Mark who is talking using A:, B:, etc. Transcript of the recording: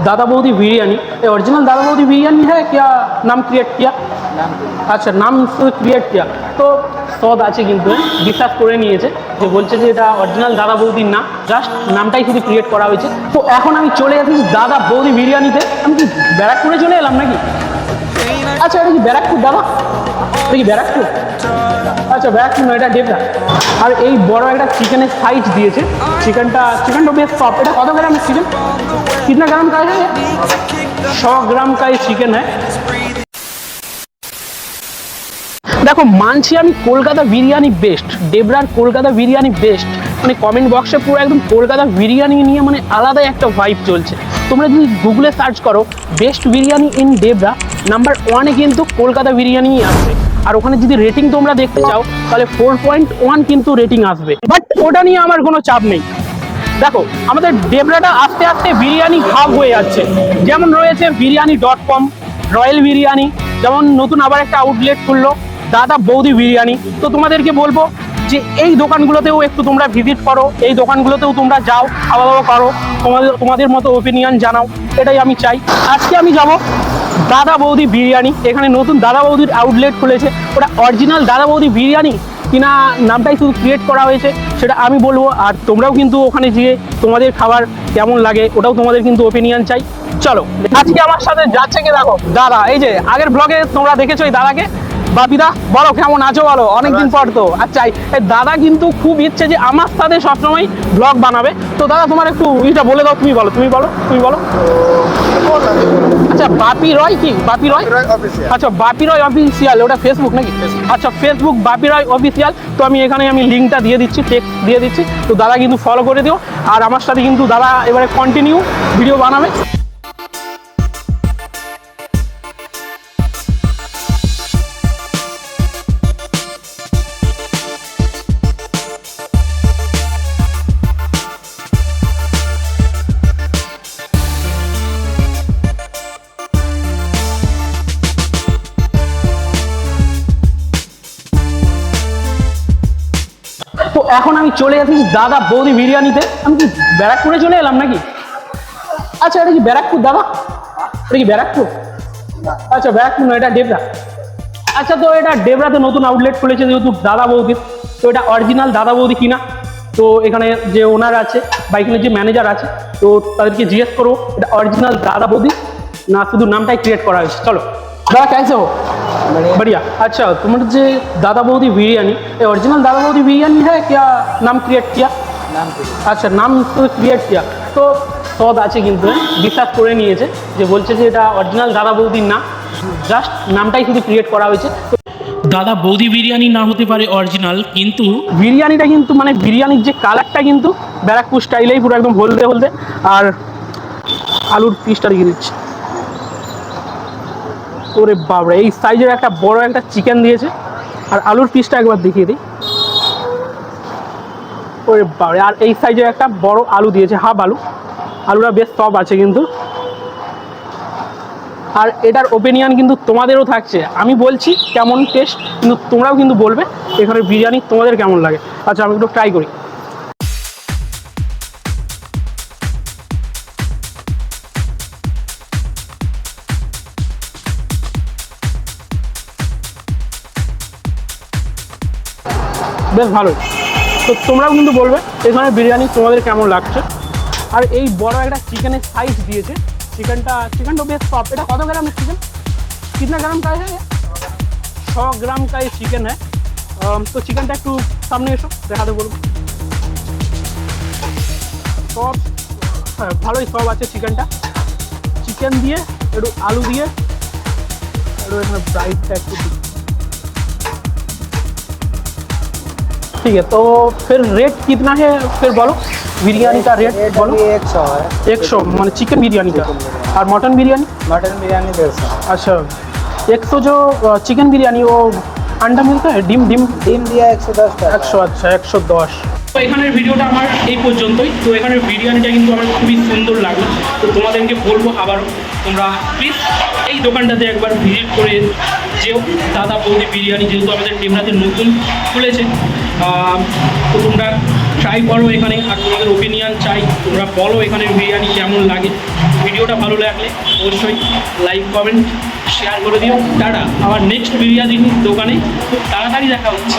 A: दादा बौदी बिरयानी, ये ओरिजिनल दादा बौदी बिरयानी है क्या? नाम क्रिएट किया? আচ্ছা, নাম ক্রিয়েট কিয়া তো সদ আছে কিন্তু বিশ্বাস করে নিয়েছে যে বলছে যে এটা অরিজিনাল দাদা বৌদির না, জাস্ট নামটাই শুধু ক্রিয়েট করা হয়েছে। তো এখন আমি চলে যাচ্ছি দাদা বৌদি বিরিয়ানিতে। আমি কি ব্যারাকপুরে চলে এলাম নাকি? আচ্ছা, এটা কি ব্যারাকপুর দাদা? এটা কি ব্যারাকপুর? আচ্ছা, ব্যারাকপুর নয়, এটা ডেবরা। আর এই বড় একটা চিকেনের সাইজ দিয়েছে। চিকেনটা বেশ সফট। এটা কত গ্রামের চিকেন? कितना ग्राम का है? 100 ग्राम का ये चिकन है। দেখো, মানছি আমি কলকাতা বিরিয়ানি বেস্ট, ডেবরার কলকাতা বিরিয়ানি বেস্ট। মানে কমেন্ট বক্সে পুরো একদম কলকাতা বিরিয়ানি নিয়ে মানে আলাদাই একটা ভাইব চলছে। তোমরা যদি গুগলে সার্চ করো best biryani in Debra, number 1-এ কিন্তু কলকাতা বিরিয়ানিই আসবে। আর ওখানে যদি রেটিং তোমরা দেখতে চাও তাহলে 4.1 কিন্তু রেটিং আসবে। বাট ওটা নিয়ে আমার কোনো চাপ নেই। দেখো, আমাদের ডেবরাটা আস্তে আস্তে বিরিয়ানি হাব হয়ে যাচ্ছে। যেমন রয়েছে biryani.com, রয়্যাল বিরিয়ানি, যেমন নতুন আবার একটা আউটলেট খুললো দাদা বৌদি বিরিয়ানি। তো তোমাদেরকে বলবো যে এই দোকানগুলোতেও একটু তোমরা ভিজিট করো, এই দোকানগুলোতেও তোমরা যাও, খাওয়া দাওয়া করো, তোমাদের মতো ওপিনিয়ন জানাও, এটাই আমি চাই। আজকে আমি যাব দাদা বৌদি বিরিয়ানি। এখানে নতুন দাদা বৌদির আউটলেট খুলেছে। ওটা অরিজিনাল দাদা বৌদি বিরিয়ানি কিনা নামটাই শুধু ক্রিয়েট করা হয়েছে সেটা আমি বলবো। আর তোমরাও কিন্তু ওখানে গিয়ে তোমাদের খাবার কেমন লাগে ওটাও তোমাদের কিন্তু ওপিনিয়ন চাই। চলো, আজকে আমার সাথে যাচ্ছে কি দেখো দাদা। এই যে আগের ব্লগে তোমরা দেখেছো এই দাদাকে। বাপিদা বলো, কেমন আছো বলো? অনেকদিন পর তো। আচ্ছা, এই দাদা কিন্তু খুব ইচ্ছে যে আমার সাথে সবসময় ব্লগ বানাবে। তো দাদা তোমার একটু এটা বলে দাও। তুমি বলো। আচ্ছা, বাপি রয় কি? বাপি রয় আচ্ছা, বাপি রয় অফিসিয়াল, ওটা ফেসবুক নাকি? আচ্ছা, ফেসবুক বাপি রয় অফিসিয়াল। তো আমি এখানে লিঙ্কটা দিয়ে দিচ্ছি, টেক্সট দিয়ে দিচ্ছি। তো দাদা কিন্তু ফলো করে দিও। আর আমার সাথে কিন্তু দাদা এবারে কন্টিনিউ ভিডিও বানাবে। তো এখন আমি চলে যাচ্ছি দাদা বৌদি বিরিয়ানিতে। আমি কি ব্যারাকপুরে চলে এলাম নাকি? আচ্ছা, এটা কি ব্যারাকপুর দাদা? এটা কি ব্যারাকপুর? আচ্ছা, ব্যারাকপুর নয়, এটা ডেবরা। আচ্ছা, তো এটা ডেবরাতে নতুন আউটলেট খুলেছে যেহেতু দাদা বৌদির। তো এটা অরিজিনাল দাদা বৌদি কিনা। তো এখানে যে ওনার আছে বা এখানে যে ম্যানেজার আছে, তো তাদেরকে জিজ্ঞেস করবো এটা অরিজিনাল দাদা বৌদি না শুধু নামটাই ক্রিয়েট করা হয়েছে। চলো দাদা, कैसे हो? बढ़िया। अच्छा, तुम्हारे जो दादा बौदी बिरयानी, ये ओरिजिनल दादा बौदी बिरयानी है क्या? नाम क्रिएट किया? আচ্ছা, নাম তো ক্রিয়েট কিয়া। তো সদ আছে কিন্তু বিশ্বাস করে নিয়েছে যে বলছে যে এটা অরিজিনাল দাদা বৌদির না, জাস্ট নামটাই শুধু ক্রিয়েট করা হয়েছে। দাদা বৌদি বিরিয়ানি না হতে পারে অরিজিনাল, কিন্তু বিরিয়ানিটা কিন্তু মানে বিরিয়ানির যে কালারটা কিন্তু ব্যারাকপুর স্টাইলেই পুরো একদম হলদে। আর আলুর পিসটা দিয়ে দিচ্ছে। ওরে বাবরে, এই সাইজের একটা বড় একটা চিকেন দিয়েছে। আর আলুর পিসটা একবার দেখিয়ে দিই। ওরে বাবরে, আর এই সাইজের একটা বড় আলু দিয়েছে, হাফ আলু। আলুটা বেশ সফট আছে কিন্তু। আর এটার ওপিনিয়ন কিন্তু তোমাদেরও থাকছে। আমি বলছি কেমন টেস্ট, কিন্তু তোমরাও কিন্তু বলবে এখানে বিরিয়ানি তোমাদের কেমন লাগে। আচ্ছা, আমি একটু ট্রাই করি। বেশ ভালো। তো তোমরাও কিন্তু বলবে এখানে বিরিয়ানি তোমাদের কেমন লাগছে। আর এই বড় একটা চিকেনের সাইজ দিয়েছে। চিকেনটা বেশ সফট। এটা কত গ্রামের চিকেন? कितना ग्राम का है? 100 ग्राम का ये चिकन है। तो চিকেনটা একটু সামনে এসো, দেখাতে বলবো। সব হ্যাঁ, ভালোই সব আছে চিকেনটা। চিকেন দিয়ে একটু আলু দিয়ে একটু এখানে ব্রাইটটা একটু দিই। ठीक है, तो फिर रेट कितना है फिर बोलो? बिरयानी का रेट बोलो।
B: 100 है।
A: 100 माने चिकन बिरयानी का। और मटन बिरयानी?
B: मटन बिरयानी 150।
A: अच्छा, 100 जो चिकन बिरयानी वो अंडा मिलता है? ডিম
B: दिया 110 টাকা।
A: 100। আচ্ছা, 110। তো এখানের ভিডিওটা আমার এই পর্যন্তই। তো এখানের বিরিয়ানিটা কিন্তু আমার খুবই সুন্দর লাগলো। তো তোমাদেরকে বলবো আবারও তোমরা প্লিজ এই দোকানটাতে একবার ভিজিট করে যেও। দাদা বৌদি বিরিয়ানি যেহেতু আমাদের ডেবরাতে নতুন খুলেছে, তো তোমরা ট্রাই করো এখানে। আর তোমাদের ওপিনিয়ন চাই, তোমরা বলো এখানের বিরিয়ানি কেমন লাগে। ভিডিওটা ভালো লাগলে অবশ্যই লাইক কমেন্ট শেয়ার করে দিও। টাটা। আবার নেক্সট বিরিয়ানির দোকানে খুব তাড়াতাড়ি দেখা হচ্ছে।